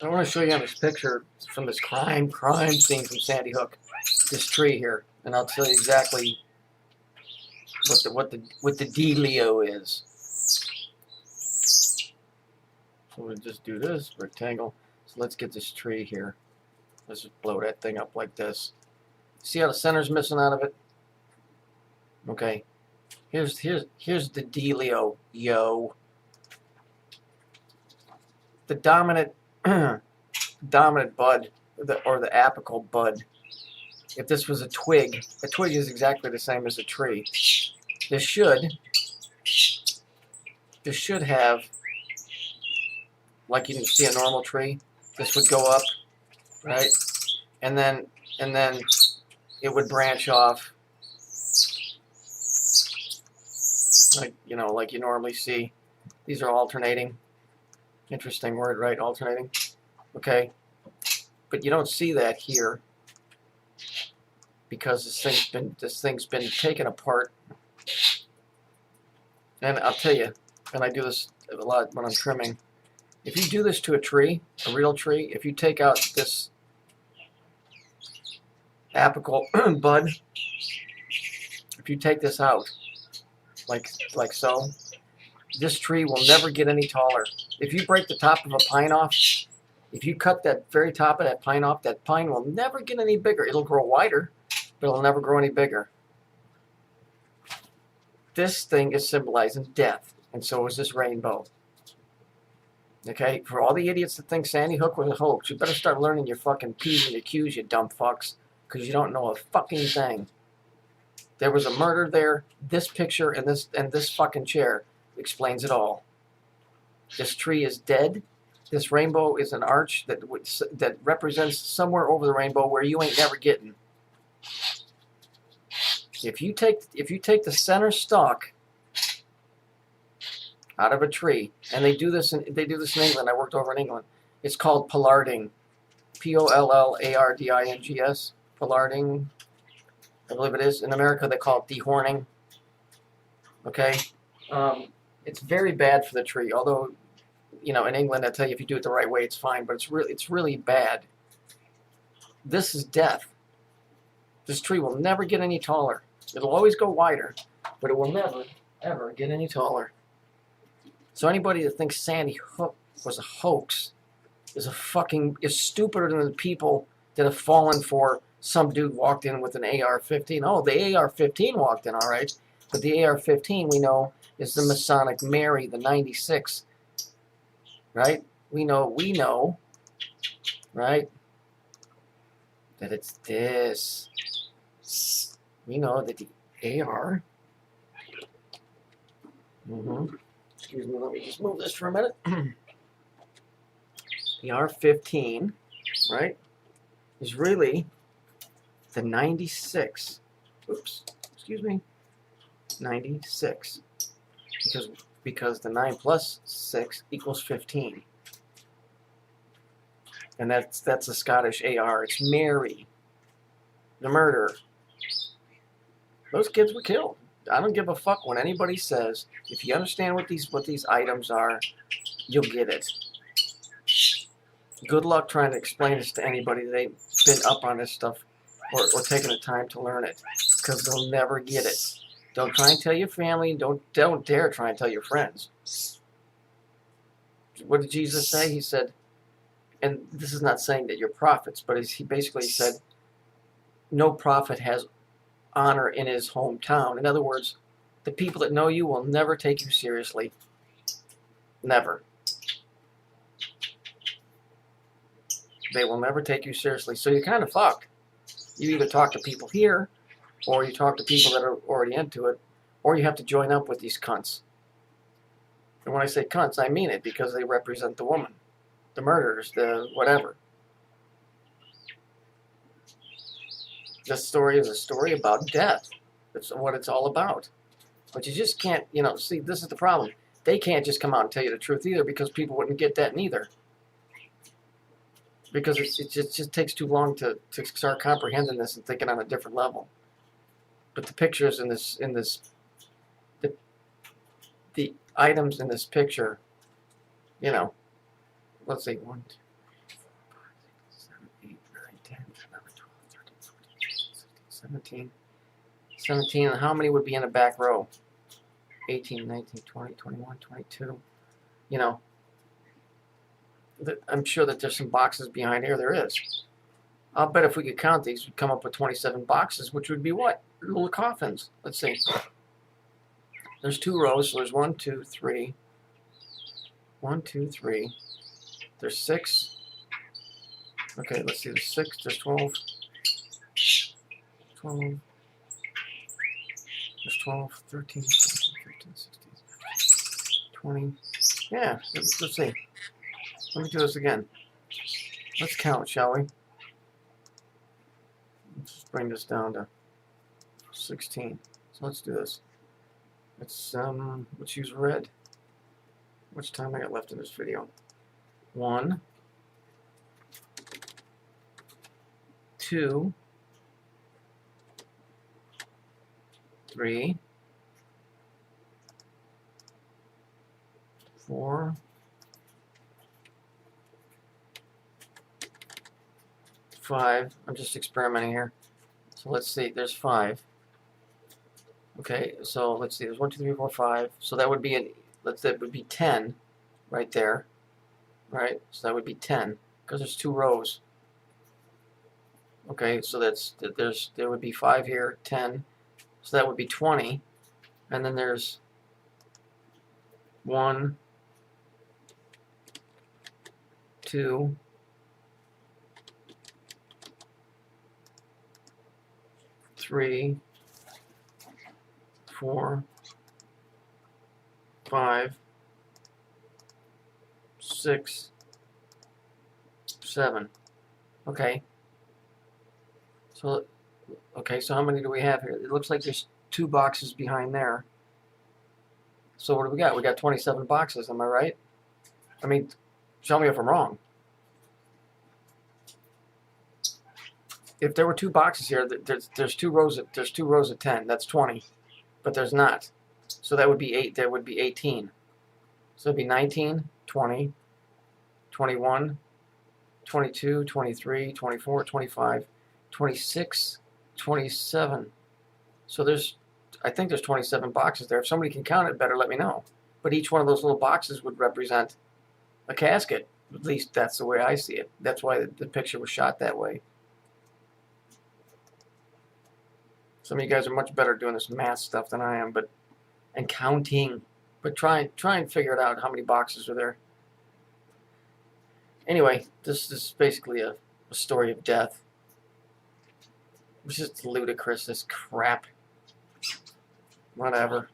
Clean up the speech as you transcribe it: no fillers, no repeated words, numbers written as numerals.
I want to show you on this picture from this crime scene from Sandy Hook. This tree here, and I'll tell you exactly what the dealio is. So we'll just do this rectangle. So let's get this tree here. Let's just blow that thing up like this. See how the center's missing out of it? Okay. Here's the dealio, yo. The dominant dominant bud, or the apical bud. If this was a twig is exactly the same as a tree. This should have, like you can see a normal tree, this would go up, right? And then it would branch off, like you normally see. These are alternating. Interesting word, right? Alternating. Okay, but you don't see that here because this thing's been taken apart. And I'll tell you, and I do this a lot when I'm trimming. If you do this to a tree, a real tree, if you take out this apical bud, if you take this out, like so, this tree will never get any taller. If you break the top of a pine off, if you cut that very top of that pine off, that pine will never get any bigger. It'll grow wider, but it'll never grow any bigger. This thing is symbolizing death, and so is this rainbow. Okay, for all the idiots that think Sandy Hook was a hoax, you better start learning your fucking P's and your Q's, you dumb fucks, because you don't know a fucking thing. There was a murder there. This picture and this fucking chair explains it all. This tree is dead. This rainbow is an arch that represents somewhere over the rainbow where you ain't never getting. If you take the center stalk out of a tree, and they do this in England. I worked over in England. It's called pollarding, Pollardings, pollarding. I believe it is. In America, they call it dehorning. Okay, it's very bad for the tree. Although, in England, I tell you if you do it the right way, it's fine. But it's really bad. This is death. This tree will never get any taller. It'll always go wider, but it will never, ever get any taller. So anybody that thinks Sandy Hook was a hoax is stupider than the people that have fallen for some dude walked in with an AR-15. Oh, the AR-15 walked in, all right. But the AR-15, we know, is the Masonic Mary, the 96, right? We know, right, that it's this. We know that the AR, excuse me, let me just move this for a minute. The AR-15, right, is really the 96. Oops, excuse me, 96. Because the 9 plus 6 equals 15. And that's a Scottish AR. It's Mary, the murderer. Those kids were killed. I don't give a fuck when anybody says, if you understand what these items are, you'll get it. Good luck trying to explain this to anybody that ain't been up on this stuff or taking the time to learn it, because they'll never get it. Don't try and tell your family. Don't dare try and tell your friends. What did Jesus say? He said, and this is not saying that you're prophets, but he basically said, no prophet has honor in his hometown. In other words, the people that know you will never take you seriously. Never. They will never take you seriously. So you're kind of fucked. You either talk to people here, or you talk to people that are already into it, or you have to join up with these cunts. And when I say cunts, I mean it, because they represent the woman, the murderers, the whatever. This story is a story about death. That's what it's all about. But you just can't, see, this is the problem. They can't just come out and tell you the truth either, because people wouldn't get that neither. Because it just takes too long to start comprehending this and thinking on a different level. But the pictures the items in this picture, let's see, 17. 17, and how many would be in the back row? 18, 19, 20, 21, 22. You know, I'm sure that there's some boxes behind here. There is. I'll bet if we could count these, we'd come up with 27 boxes, which would be what? Little coffins. Let's see. There's 2 rows, so there's 1, 2, 3. 1, 2, 3. There's 6. Okay, let's see. There's 6. There's 12. 12. There's 12, 13, 14, 15, 16, 20. Yeah, let's see. Let me do this again. Let's count, shall we? Let's bring this down to 16. So let's do this. Let's use red. How much time I got left in this video? 1, 2, 3, 4, 5. I'm just experimenting here. So let's see. There's 5. Okay, so let's see. There's 1, 2, 3, 4, 5. So that would be that would be 10 right there. Right? So that would be 10 because there's 2 rows. Okay, so there would be 5 here, 10. So that would be 20. And then there's 1, 2, 3, 4, 5, 6, 7. Okay. So how many do we have here? It looks like there's 2 boxes behind there. So what do we got? We got 27 boxes, am I right? I mean, tell me if I'm wrong. If there were 2 boxes here, there's 2 rows of 10. That's 20. But there's not. So that would be 8. That would be 18. So it'd be 19, 20, 21, 22, 23, 24, 25, 26, 27. So I think there's 27 boxes there. If somebody can count it better, let me know. But each one of those little boxes would represent a casket. At least that's the way I see it. That's why the picture was shot that way. Some of you guys are much better doing this math stuff than I am, and counting. But try and figure it out how many boxes are there. Anyway, this is basically a story of death. It's just ludicrous, this crap. Whatever.